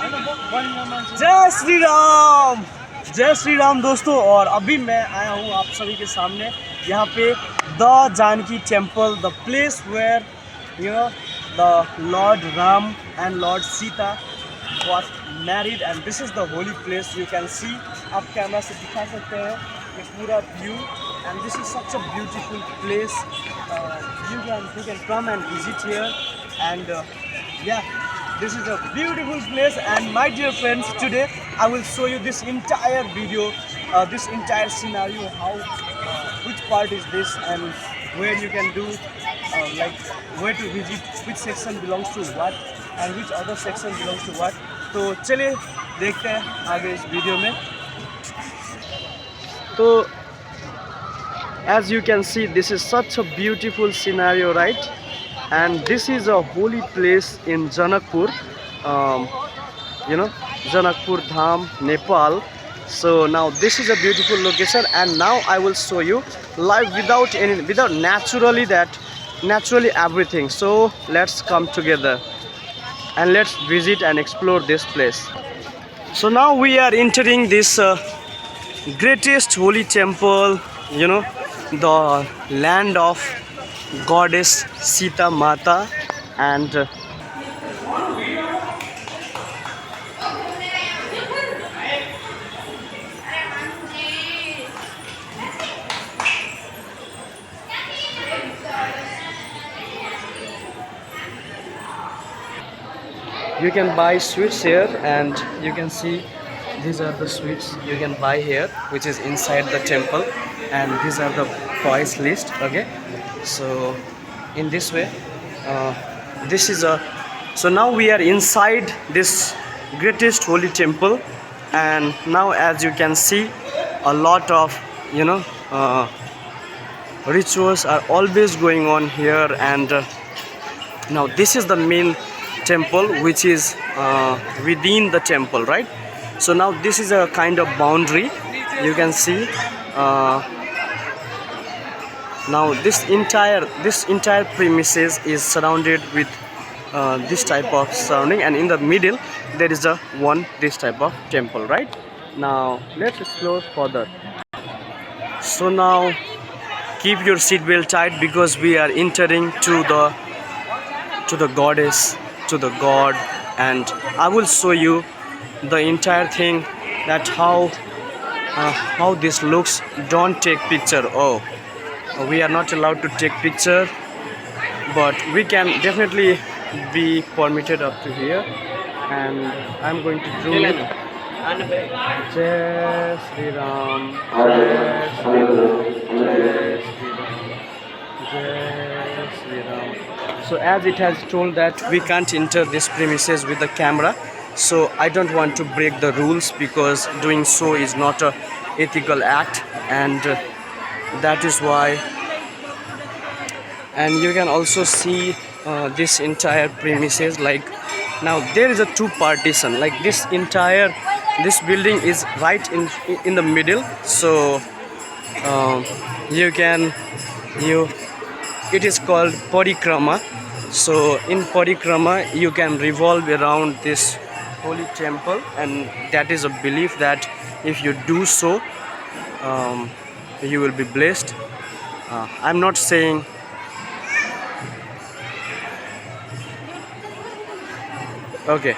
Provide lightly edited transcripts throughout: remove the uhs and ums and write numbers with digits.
जय श्री राम, जय श्री राम दोस्तों। और अभी मैं आया हूँ आप सभी के सामने यहाँ पे the Janaki temple, the place where the lord Ram and lord Sita was married, and this is the holy place. You can see, आप कैमरा से दिखा सकते हैं ये पूरा view, and this is such a beautiful place. You can come and visit here, and yeah, this is a beautiful place. And my dear friends, today I will show you this entire video, this entire scenario, how which part is this and where you can do like where to visit, which section belongs to what and which other section belongs to what. तो चलिए देखते हैं आगे इस video में। तो as you can see, this is such a beautiful scenario, right? And this is a holy place in Janakpur, Janakpur Dham, Nepal. So now this is a beautiful location, and now I will show you live without naturally everything. So let's come together and let's visit and explore this place. So now we are entering this greatest holy temple, the land of goddess Sita Mata, and you can buy sweets here, and you can see these are the sweets you can buy here, which is inside the temple, and these are the price list. Okay, so in this way, this is a so now we are inside this greatest holy temple, and now as you can see, a lot of rituals are always going on here. And now this is the main temple, which is within the temple, right? So now this is a kind of boundary, you can see. Now this entire premises is surrounded with this type of surrounding, and in the middle there is this type of temple, right? Now let's explore further. So now keep your seatbelt tight, because we are entering to the goddess, to the god, and I will show you the entire thing, that how this looks. Don't take picture. Oh, we are not allowed to take picture, but we can definitely be permitted up to here, and I'm going to zoom in. Jai Shri Ram, Jai Shri Ram, Jai Shri Ram, Jai Shri Ram. So as it has told that we can't enter this premises with the camera, so I don't want to break the rules, because doing so is not a ethical act, and that is why. And you can also see this entire premises, like now there is a two partition, like this building is right in the middle. So it is called parikrama. So in parikrama you can revolve around this holy temple, and that is a belief that if you do so, you will be blessed. I'm not saying okay.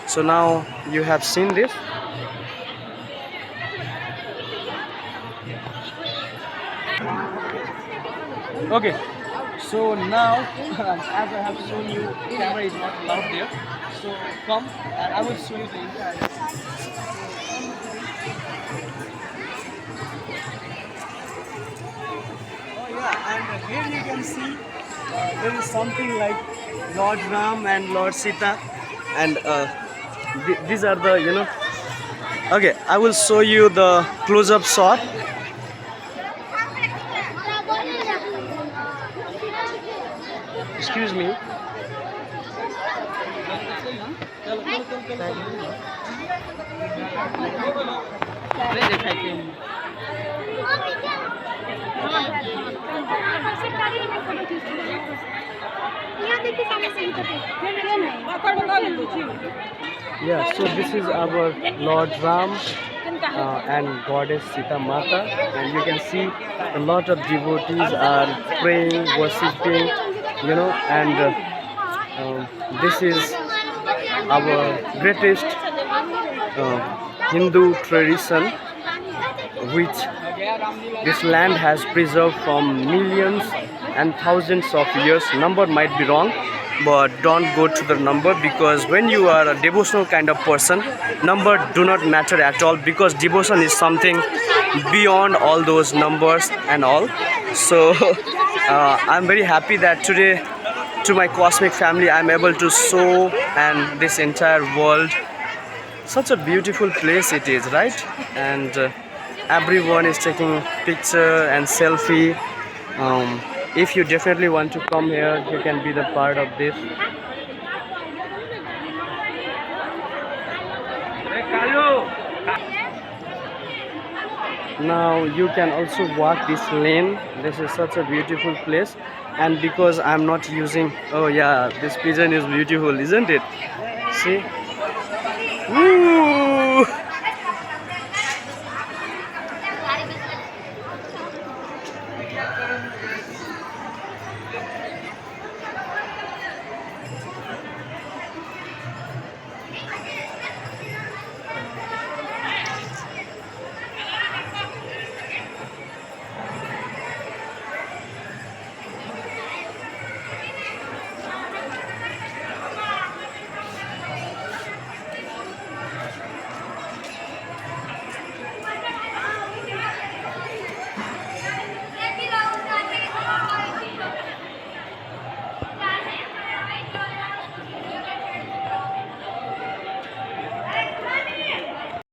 So now you have seen this. Okay, so now as I have shown you, camera is not allowed there, so come and I will show you the entire. Oh yeah, and here you can see there is something like Lord Ram and Lord Sita, and these are the okay, I will show you the close-up shot. Excuse me. Yeah, so this is our Lord Ram and Goddess Sita Mata, and you can see a lot of devotees are praying, worshipping, and this is our greatest Hindu tradition, which this land has preserved from millions and thousands of years. Number might be wrong, but don't go to the number, because when you are a devotional kind of person, number do not matter at all, because devotion is something beyond all those numbers and all. So I'm very happy that today, to my cosmic family, I'm able to show and this entire world such a beautiful place it is, right? And everyone is taking picture and selfie. If you definitely want to come here, you can be the part of this. Now you can also walk this lane. This is such a beautiful place, and because I'm not using, oh yeah, this pigeon is beautiful, isn't it? See. Woo!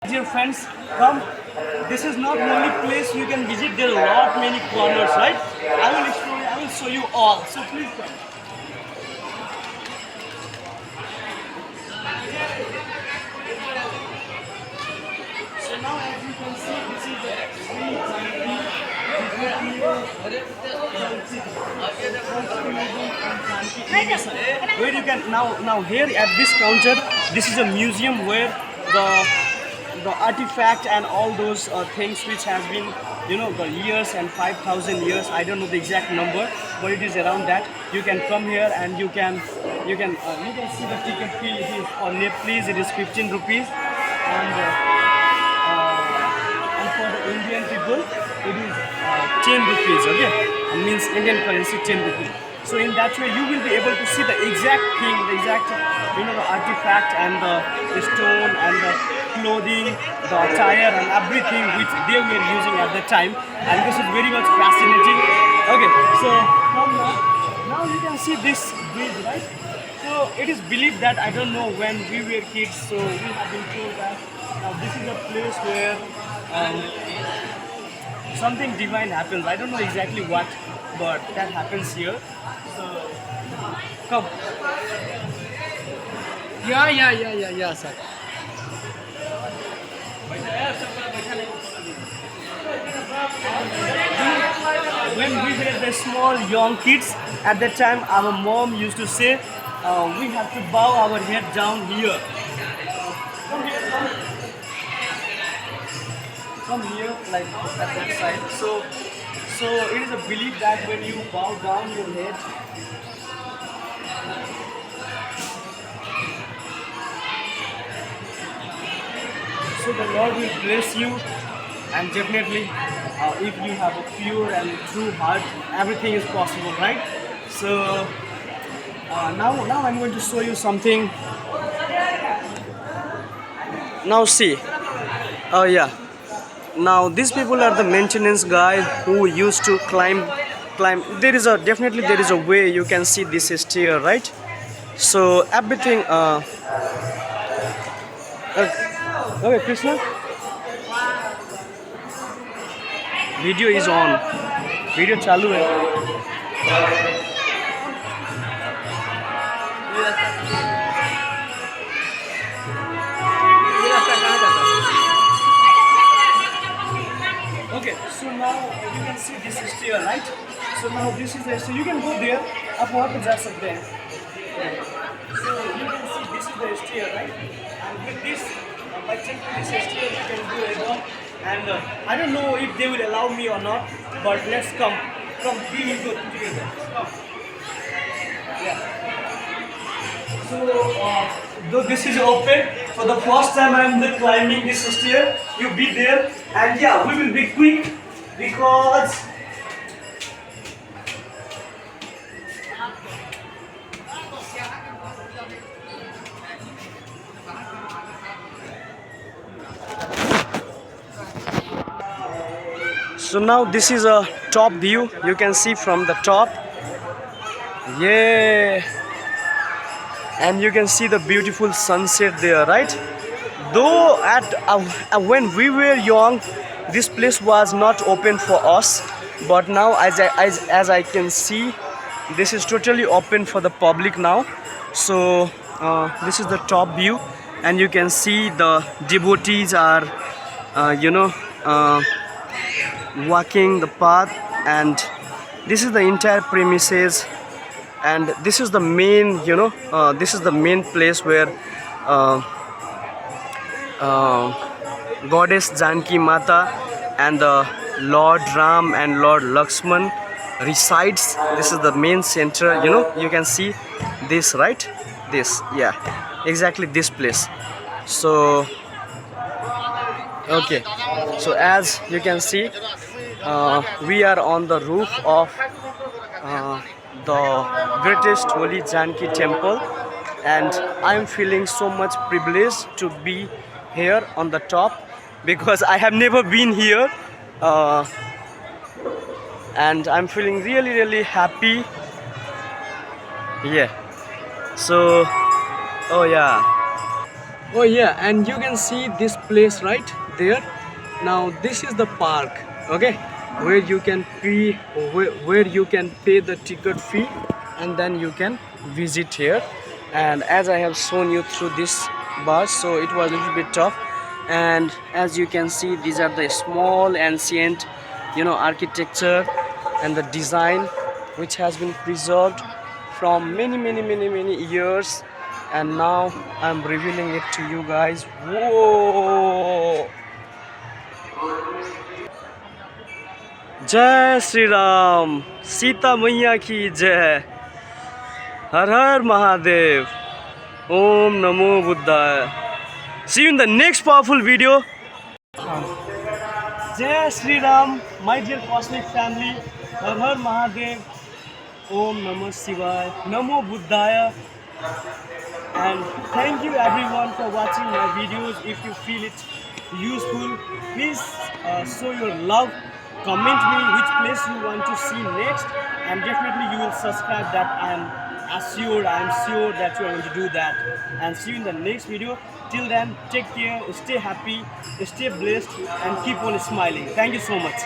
Dear friends, come. This is not the only place you can visit. There are a lot many corners, right? I will explore. I will show you all. So please come. So now, as you can see, this is the where you can now here at this counter. This is a museum where the artifact and all those things which has been, the years and 5,000 years, I don't know the exact number, but it is around that. You can come here and you can see the ticket fee. It is for Nepalese, it is 15 rupees, and for the Indian people it is 10 rupees. Okay, it means Indian currency 10 rupees. So in that way you will be able to see the exact thing, the exact the artifact and the stone and the clothing, the attire and everything which they were using at the time, and this is very much fascinating. Okay, so now you can see this bridge, right? So it is believed that, I don't know, when we were kids, so we have been told that this is a place where something divine happens. I don't know exactly what, but that happens here. So come. Yeah, sir. When we were the small young kids, at that time our mom used to say, we have to bow our head down here. Come here, like at that side. So it is a belief that when you bow down your head, so the Lord will bless you, and definitely if you have a pure and true heart, everything is possible, right? So now I'm going to show you something. Now see, oh yeah, now these people are the maintenance guy who used to climb. There is a way you can see this stair, right? So everything okay, Krishna, video is on, video चालू है. Okay, so now you can see this is stair, right? So now this is the, so you can go there. आप वहाँ पे जा सकते हैं. So you can see this is the stair, right? And with this, by taking this stair, you can go above. And I don't know if they will allow me or not, but let's come. Come, we will go together. Come. Yeah. So, though this is open, for the first time I am climbing this stair, you be there, and yeah, we will be quick because so now this is a top view. You can see from the top. Yeah. And you can see the beautiful sunset there, right? Though when we were young, this place was not open for us, but now as I can see, this is totally open for the public now. So this is the top view, and you can see the devotees are walking the path, and this is the entire premises. And this is the main, this is the main place where goddess Janki Mata and the Lord Ram and Lord Lakshman resides. This is the main center. You can see this, right? This, yeah, exactly this place. So okay, so as you can see, we are on the roof of the greatest holy Janki temple, and I am feeling so much privileged to be here on the top because I have never been here, and I'm feeling really happy. Yeah. So oh yeah, and you can see this place right there. Now this is the park, okay, where you can where you can pay the ticket fee, and then you can visit here. And as I have shown you through this bus, so it was a little bit tough. And as you can see, these are the small ancient architecture and the design which has been preserved from many years, and now I'm revealing it to you guys. Whoa! जय श्री राम, सीता मैया की जय, हर हर महादेव, ओम नमो बुद्धाय. See you in the next powerful video. Jai Sri Ram, my dear cosmic family, Har Har Mahadev, Om Namah Shivaya, Namo Buddhaya, and thank you everyone for watching my videos. If you feel it useful, please show your love. Comment me which place you want to see next, and definitely you will subscribe. That I am sure that you are going to do that. And see you in the next video. Till then, take care, stay happy, stay blessed, and keep on smiling. Thank you so much.